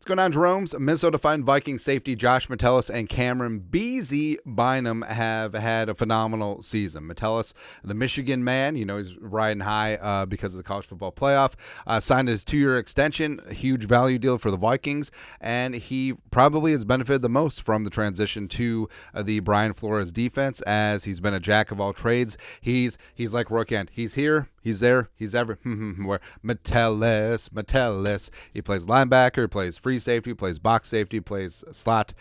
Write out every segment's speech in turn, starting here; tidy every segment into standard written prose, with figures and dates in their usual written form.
going on, Jerome's? Minnesota Viking safety Josh Metellus and Camryn Bynum have had a phenomenal season. Metellus, the Michigan man, he's riding high because of the college football playoff, signed his 2-year extension, a huge value deal for the Vikings, and he probably has benefited the most from the transition to the Brian Flores defense, as he's been a jack of all trades. He's like Roy Kent. He's here, he's there, he's ever. Where Metellus. He plays linebacker, he plays free safety, plays box safety, plays slot,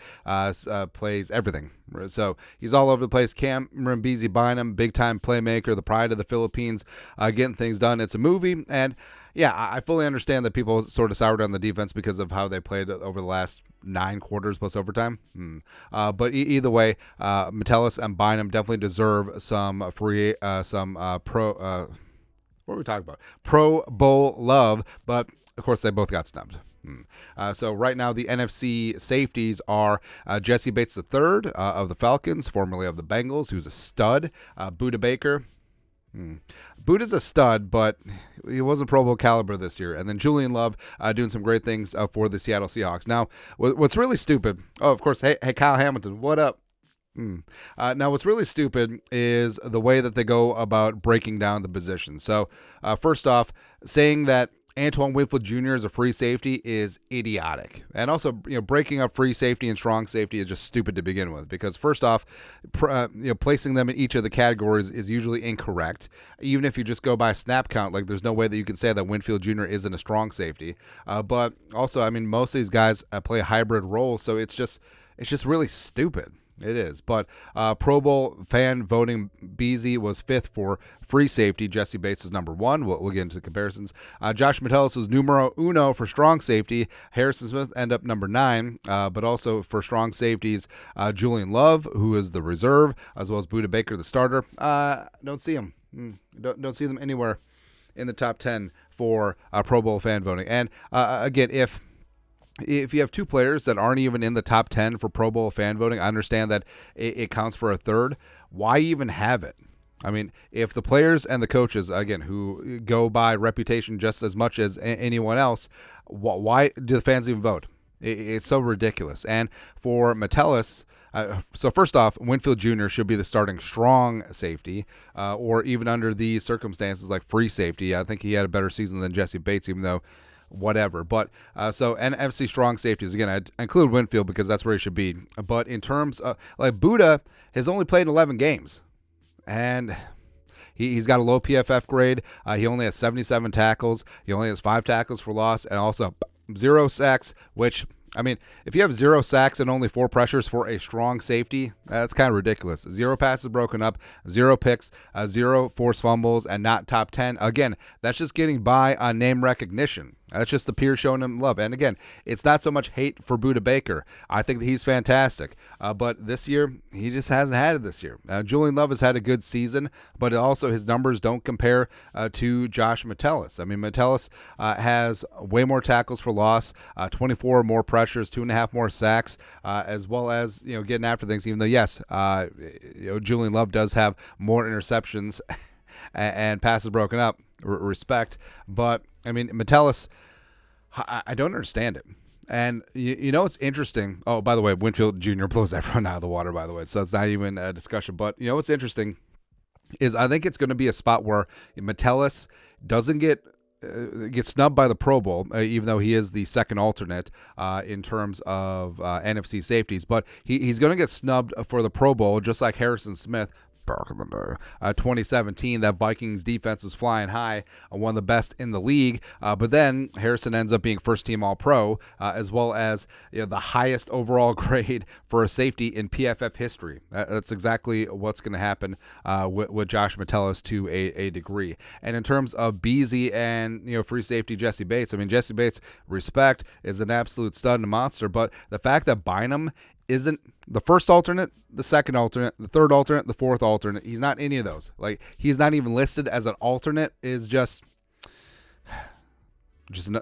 plays everything. So he's all over the place. Camryn Bynum, big-time playmaker, the pride of the Philippines, getting things done. It's a movie, and yeah, I fully understand that people sort of soured on the defense because of how they played over the last 9 quarters plus overtime. But either way, Metellus and Bynum definitely deserve some what are we talking about? Pro Bowl love, but of course they both got snubbed. So right now the NFC safeties are Jesse Bates III of the Falcons, formerly of the Bengals, who's a stud. Budda Baker. Budda's a stud, but he wasn't Pro Bowl caliber this year. And then Julian Love doing some great things for the Seattle Seahawks. Now, what's really stupid, of course, hey Kyle Hamilton, what up? Now, what's really stupid is the way that they go about breaking down the positions. So, first off, saying that Antoine Winfield Jr. is a free safety is idiotic. And also, breaking up free safety and strong safety is just stupid to begin with. Because first off, placing them in each of the categories is usually incorrect. Even if you just go by snap count, like there's no way that you can say that Winfield Jr. isn't a strong safety. But also, most of these guys play a hybrid role, so it's just really stupid. It is. But Pro Bowl fan voting, Beasy was 5th for free safety. Jesse Bates was number 1. We'll get into the comparisons. Josh Metellus was numero uno for strong safety. Harrison Smith ended up number 9. But also for strong safeties, Julian Love, who is the reserve, as well as Budda Baker, the starter. Don't see him. Don't see them anywhere in the top 10 for Pro Bowl fan voting. And again, if you have 2 players that aren't even in the top 10 for Pro Bowl fan voting, I understand that it counts for a third. Why even have it? If the players and the coaches, again, who go by reputation just as much as anyone else, why do the fans even vote? It's so ridiculous. And for Metellus, so first off, Winfield Jr. should be the starting strong safety, or even under these circumstances like free safety. I think he had a better season than Jesse Bates, even though whatever. But so NFC strong safeties, again, I include Winfield because that's where he should be. But in terms of, like, Budda has only played 11 games, and he's got a low PFF grade. He only has 77 tackles. He only has 5 tackles for loss, and also 0 sacks, which, if you have 0 sacks and only 4 pressures for a strong safety, that's kind of ridiculous. 0 passes broken up, 0 picks, 0 forced fumbles, and not top 10. Again, that's just getting by on name recognition. That's just the peers showing him love. And again, it's not so much hate for Budda Baker. I think that he's fantastic. But this year, he just hasn't had it this year. Julian Love has had a good season, but also his numbers don't compare to Josh Metellus. Metellus has way more tackles for loss, 24 more pressures, 2.5 more sacks, as well as getting after things. Even though, yes, Julian Love does have more interceptions and passes broken up. Respect, but Metellus, I don't understand it. And you know what's interesting? Oh, by the way, Winfield Jr. blows everyone out of the water, by the way, so it's not even a discussion. But what's interesting is I think it's going to be a spot where Metellus doesn't get snubbed by the Pro Bowl, even though he is the second alternate in terms of NFC safeties. But he's going to get snubbed for the Pro Bowl, just like Harrison Smith. Back in the day, 2017, that Vikings defense was flying high, one of the best in the league. But then Harrison ends up being first-team All-Pro, as well as the highest overall grade for a safety in PFF history. That's exactly what's going to happen with Josh Metellus to a degree. And in terms of Beasy and free safety Jesse Bates, Jesse Bates, respect, is an absolute stud and a monster. But the fact that Bynum isn't the first alternate, the second alternate, the third alternate, the fourth alternate. He's not any of those. Like, he's not even listed as an alternate is just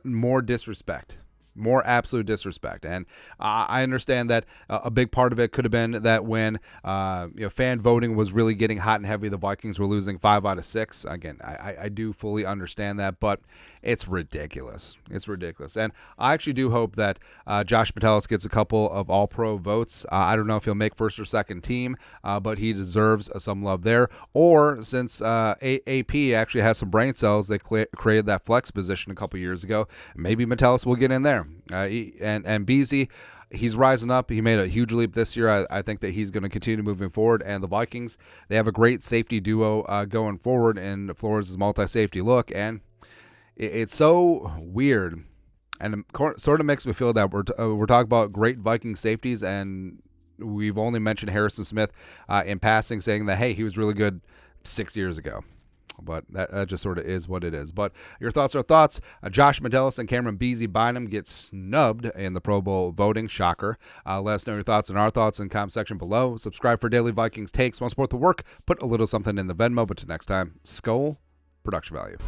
more disrespect. More absolute disrespect. And I understand that a big part of it could have been that when fan voting was really getting hot and heavy, the Vikings were losing 5 out of 6. Again, I do fully understand that, but it's ridiculous. It's ridiculous. And I actually do hope that Josh Metellus gets a couple of all-pro votes. I don't know if he'll make first or second team, but he deserves some love there. Or since AP actually has some brain cells, they created that flex position a couple years ago, maybe Metellus will get in there. And Beasley, he's rising up. He made a huge leap this year. I think that he's going to continue moving forward. And the Vikings, they have a great safety duo going forward in Flores' multi-safety look. And it's so weird and sort of makes me feel that we're talking about great Viking safeties, and we've only mentioned Harrison Smith in passing, saying that, hey, he was really good 6 years ago. But that just sort of is what it is. But your thoughts are thoughts. Josh Metellus and Camryn Bynum get snubbed in the Pro Bowl voting. Shocker. Let us know your thoughts and our thoughts in the comment section below. Subscribe for daily Vikings takes. Want to support the work? Put a little something in the Venmo. But till next time, Skull Production Value.